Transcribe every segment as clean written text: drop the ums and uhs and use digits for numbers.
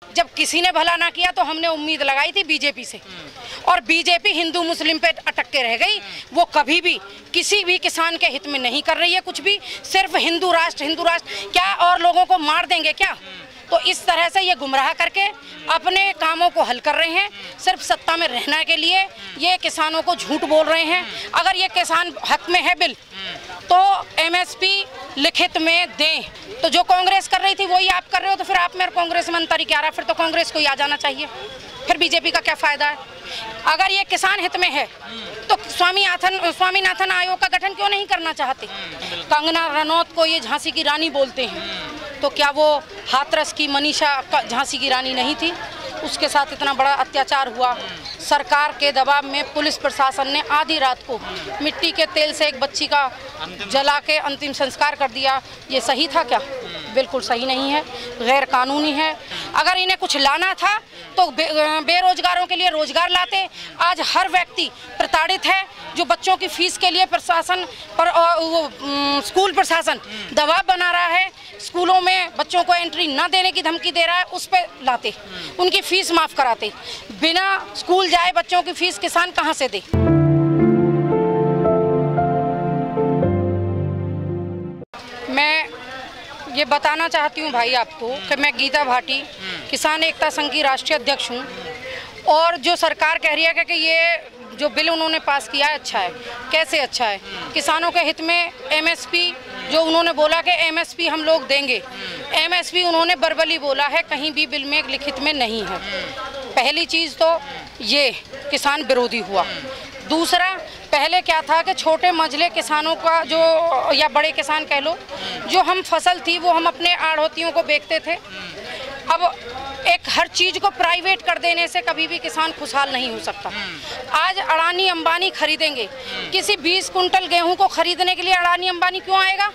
जब किसी ने भला ना किया तो हमने उम्मीद लगाई थी बीजेपी से, और बीजेपी हिंदू मुस्लिम पे अटक के रह गई। वो कभी भी किसी भी किसान के हित में नहीं कर रही है कुछ भी, सिर्फ हिंदू राष्ट्र क्या और लोगों को मार देंगे क्या। तो इस तरह से ये गुमराह करके अपने कामों को हल कर रहे हैं, सिर्फ सत्ता में रहने के लिए ये किसानों को झूठ बोल रहे हैं। अगर ये किसान हक में है बिल तो एमएसपी लिखित में दें। तो जो कांग्रेस कर रही थी वही आप कर रहे हो, तो फिर आप मेरे कांग्रेस में अंतर ही क्या रहा, फिर तो कांग्रेस को ही आ जाना चाहिए, फिर बीजेपी का क्या फायदा है। अगर ये किसान हित में है तो स्वामीनाथन आयोग का गठन क्यों नहीं करना चाहते। कंगना रनौत को ये झांसी की रानी बोलते हैं, तो क्या वो हाथरस की मनीषा झांसी की रानी नहीं थी। उसके साथ इतना बड़ा अत्याचार हुआ, सरकार के दबाव में पुलिस प्रशासन ने आधी रात को मिट्टी के तेल से एक बच्ची का जला के अंतिम संस्कार कर दिया। ये सही था क्या? बिल्कुल सही नहीं है, गैर कानूनी है। अगर इन्हें कुछ लाना था तो बेरोजगारों के लिए रोजगार लाते। आज हर व्यक्ति प्रताड़ित है, जो बच्चों की फीस के लिए प्रशासन पर स्कूल प्रशासन दबाव बना रहा है, स्कूलों में बच्चों को एंट्री न देने की धमकी दे रहा है, उस पे लाते, उनकी फीस माफ कराते। बिना स्कूल जाए बच्चों की फीस किसान कहाँ से दे। मैं ये बताना चाहती हूँ भाई आपको कि मैं गीता भाटी किसान एकता संघ की राष्ट्रीय अध्यक्ष हूँ, और जो सरकार कह रही है कि ये जो बिल उन्होंने पास किया है अच्छा है, कैसे अच्छा है? किसानों के हित में एमएसपी जो उन्होंने बोला कि एमएसपी हम लोग देंगे, एमएसपी उन्होंने बर्बली बोला है, कहीं भी बिल में लिखित में नहीं है। पहली चीज़ तो ये किसान विरोधी हुआ। दूसरा, पहले क्या था कि छोटे मझले किसानों का जो, या बड़े किसान कह लो, जो हम फसल थी वो हम अपने आढ़तियों को बेचते थे। अब एक हर चीज़ को प्राइवेट कर देने से कभी भी किसान खुशहाल नहीं हो सकता। आज अडानी अंबानी खरीदेंगे, किसी 20 कुंटल गेहूं को खरीदने के लिए अडानी अंबानी क्यों आएगा?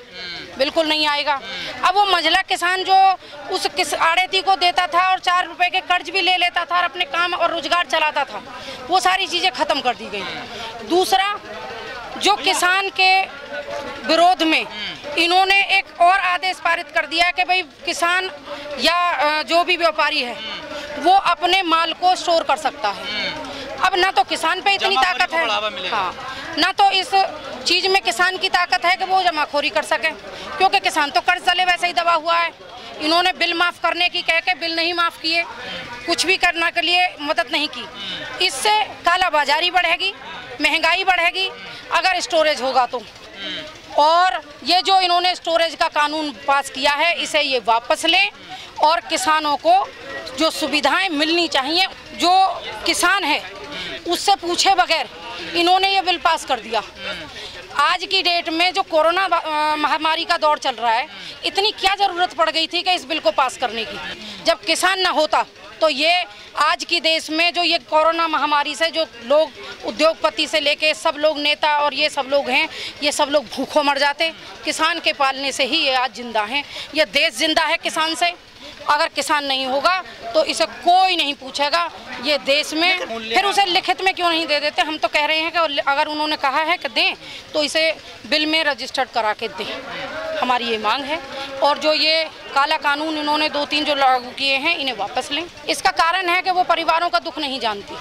बिल्कुल नहीं आएगा। अब वो मझला किसान जो उस आड़ती को देता था और 4 रुपए के कर्ज भी ले लेता था और अपने काम और रोजगार चलाता था, वो सारी चीज़ें ख़त्म कर दी गई। दूसरा, जो किसान के विरोध में इन्होंने एक और आदेश पारित कर दिया कि भाई किसान या जो भी व्यापारी है वो अपने माल को स्टोर कर सकता है। अब ना तो किसान पे इतनी ताकत है, हाँ, ना तो इस चीज़ में किसान की ताकत है कि वो जमाखोरी कर सके, क्योंकि किसान तो कर्ज तले वैसे ही दबा हुआ है। इन्होंने बिल माफ़ करने की कह के बिल नहीं माफ़ किए, कुछ भी करने के लिए मदद नहीं की। इससे कालाबाजारी बढ़ेगी, महंगाई बढ़ेगी अगर स्टोरेज होगा तो। और ये जो इन्होंने स्टोरेज का कानून पास किया है, इसे ये वापस लें और किसानों को जो सुविधाएं मिलनी चाहिए, जो किसान है उससे पूछे बगैर इन्होंने ये बिल पास कर दिया। आज की डेट में जो कोरोना महामारी का दौर चल रहा है, इतनी क्या ज़रूरत पड़ गई थी कि इस बिल को पास करने की? जब किसान ना होता तो ये आज की देश में जो ये कोरोना महामारी से जो लोग उद्योगपति से लेके सब लोग नेता और ये सब लोग हैं, ये सब लोग भूखों मर जाते। किसान के पालने से ही ये आज जिंदा हैं। ये देश जिंदा है किसान से। अगर किसान नहीं होगा तो इसे कोई नहीं पूछेगा ये देश में, फिर उसे लिखित में क्यों नहीं दे देते? हम तो कह रहे हैं कि अगर उन्होंने कहा है कि दें तो इसे बिल में रजिस्टर्ड करा के दें, हमारी ये मांग है। और जो ये काला कानून इन्होंने 2-3 जो लागू किए हैं, इन्हें वापस लें। इसका कारण है कि वो परिवारों का दुख नहीं जानती,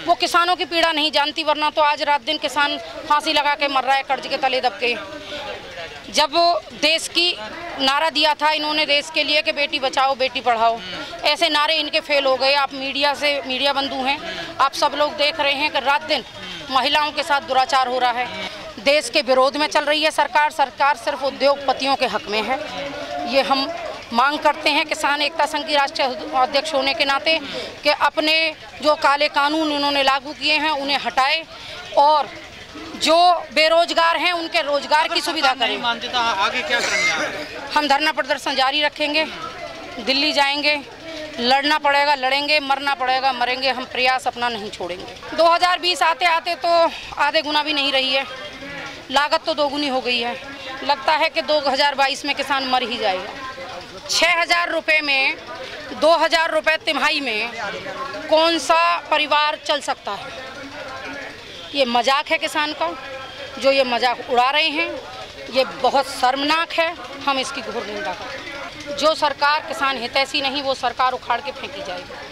वो किसानों की पीड़ा नहीं जानती, वरना तो आज रात दिन किसान फांसी लगा के मर रहा है कर्ज के तले दब के। जब देश की नारा दिया था इन्होंने देश के लिए कि बेटी बचाओ बेटी पढ़ाओ, ऐसे नारे इनके फेल हो गए। आप मीडिया बंधु हैं, आप सब लोग देख रहे हैं कि रात दिन महिलाओं के साथ दुराचार हो रहा है। देश के विरोध में चल रही है सरकार सिर्फ उद्योगपतियों के हक में है। ये हम मांग करते हैं किसान एकता संघ की राष्ट्रीय अध्यक्ष होने के नाते कि अपने जो काले कानून उन्होंने लागू किए हैं उन्हें हटाए और जो बेरोजगार हैं उनके रोजगार की सुविधा करें। आगे क्या करेंगे? हम धरना प्रदर्शन जारी रखेंगे, दिल्ली जाएंगे, लड़ना पड़ेगा लड़ेंगे, मरना पड़ेगा मरेंगे, हम प्रयास अपना नहीं छोड़ेंगे। 2020 आते आते तो आधे गुना भी नहीं रही है, लागत तो दोगुनी हो गई है। लगता है कि 2022 में किसान मर ही जाएगा। 6,000 रुपये में 2,000 रुपये तिमाही में कौन सा परिवार चल सकता है? ये मजाक है किसान का, जो ये मजाक उड़ा रहे हैं, ये बहुत शर्मनाक है। हम इसकी घोर निंदा करते हैं। जो सरकार किसान हितैषी नहीं, वो सरकार उखाड़ के फेंकी जाएगी।